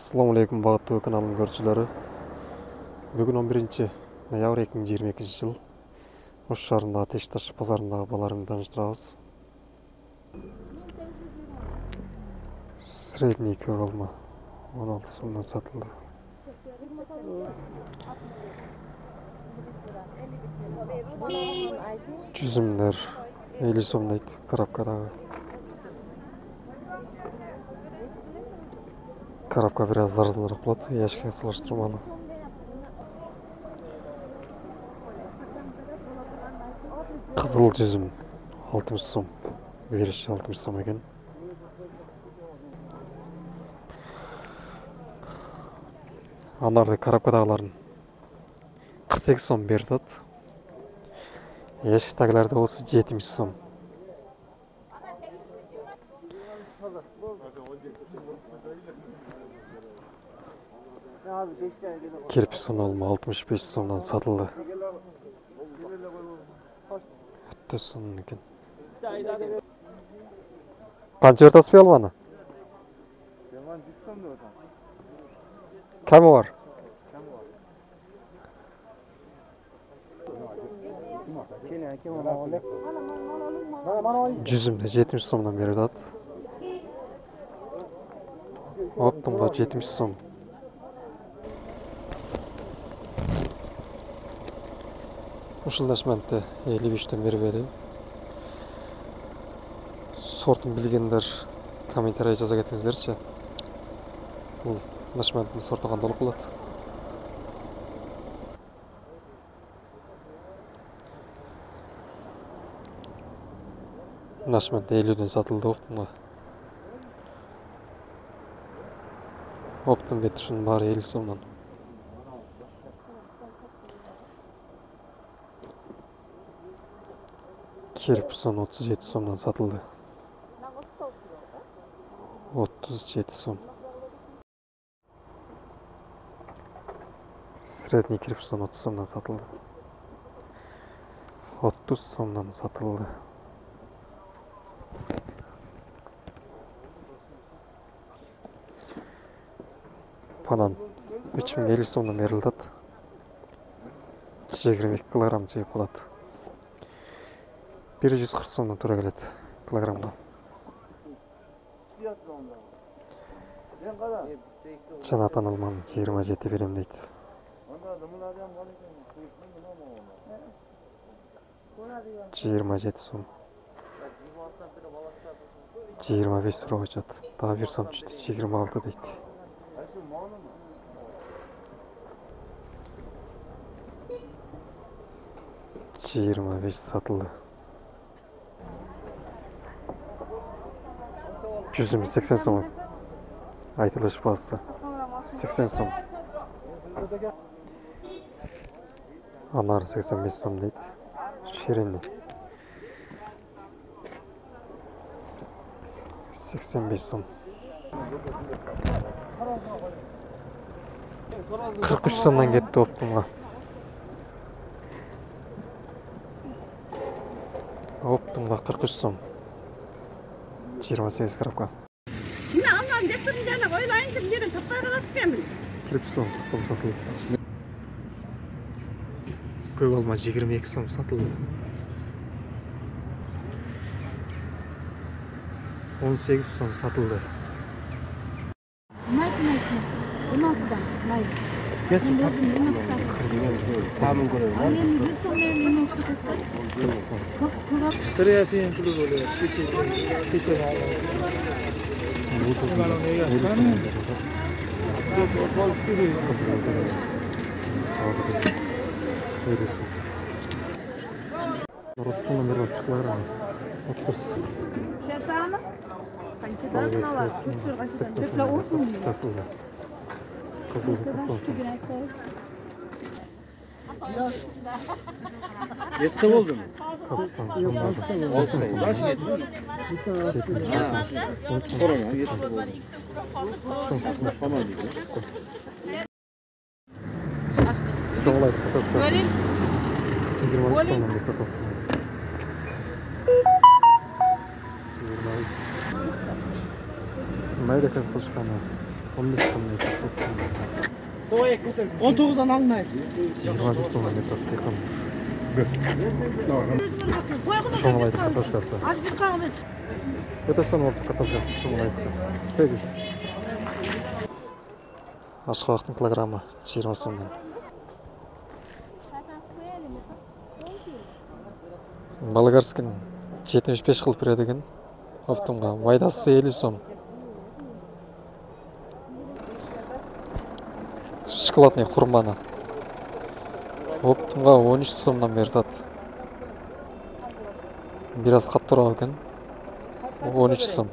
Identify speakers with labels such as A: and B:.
A: Assalamu alaikum бағыттуу каналдын көрүүчүлөрү. Бүгүн 11-ноябрь 2022 жыл. Ош шаарындагы Теш-Таш базарындагы баларыңды тааныштырабыз. Средний көк алма 16 сомдон сатылды. Жүзүмдөр 50 сомдойт коробкадагы. Коробка biraz арзаныраак болот, ящикке салыштырмалуу. Кызыл жүзүм 60 сом. Бериши 60 сом экен. Анарды коробкадагыларын 48 сом берди атат. Ящиктагыларды болсо 70 сом. Kirpi son alma 65 somdan satıldı. Öttü sonun eкен. Qancha o'rtasi olmani? Kami var? Жүзүмдө 70 сомдон берди атат. Оптумга 70 сом. Ушул нашмантты 55-тен бербеди. Сортун билгендер комментарий жаза кетиңиздерчи. Бул нашманттын сорту кандай болот? Нашмант 50-ден сатылды оптумга. Оптун бети ушунун баары 50 сомдон. Kirpi son 37 somdan satıldı. 37 som. Sredni kirpi son 30 somdan satıldı. 30 somdan satıldı. Banan 3050 somdan berildi at. 22 kilogram жеп болады. 140 сомдон тура келет килограммга. Чанатан алманы 27 берем дейт. 27 сом. 25 суроо чат. Дагы 1 сом түштү, 26 дейт. 25 сатылды. Жүзүм 80 сом. Айтылыш басы 80 сом. Анар 85 сом дейт. Ширини 85 сом. 43 сомдан кетти оптумга. Оптумга 43 сом. 28 коробка.
B: Yine Allah'ın getirince oylayınca bir yerin toplar kalıp gelmiyor.
A: Kirpi сом satıldı. Көк алма 22 сом satıldı. 18 сом satıldı.
C: Yetti oldu mu?
A: Olsun.
C: Korona yetti oldu. Tamam diyor.
A: Çoğulaydı kafası.
B: Böyle
A: 23 somdan bir kapı. 23. Mayda kартошканы 15 сом метр.
C: 19'dan almayız.
A: 20 сом метр тыйкым.
B: Koyğunu
A: Шоңалайды картошкасы.
B: Az bir kahve.
A: Это самый картошкасы шоңалайды. Тегиз. Ашқабақтың килограммы 20 сомдан. Болгарскин 75 кылып берет экен. Оптумга майдасы 50 сом. Шоколадный хурманы. Оптумга 13 сомдан берет. Biraz каттыраак экен. 13 сом.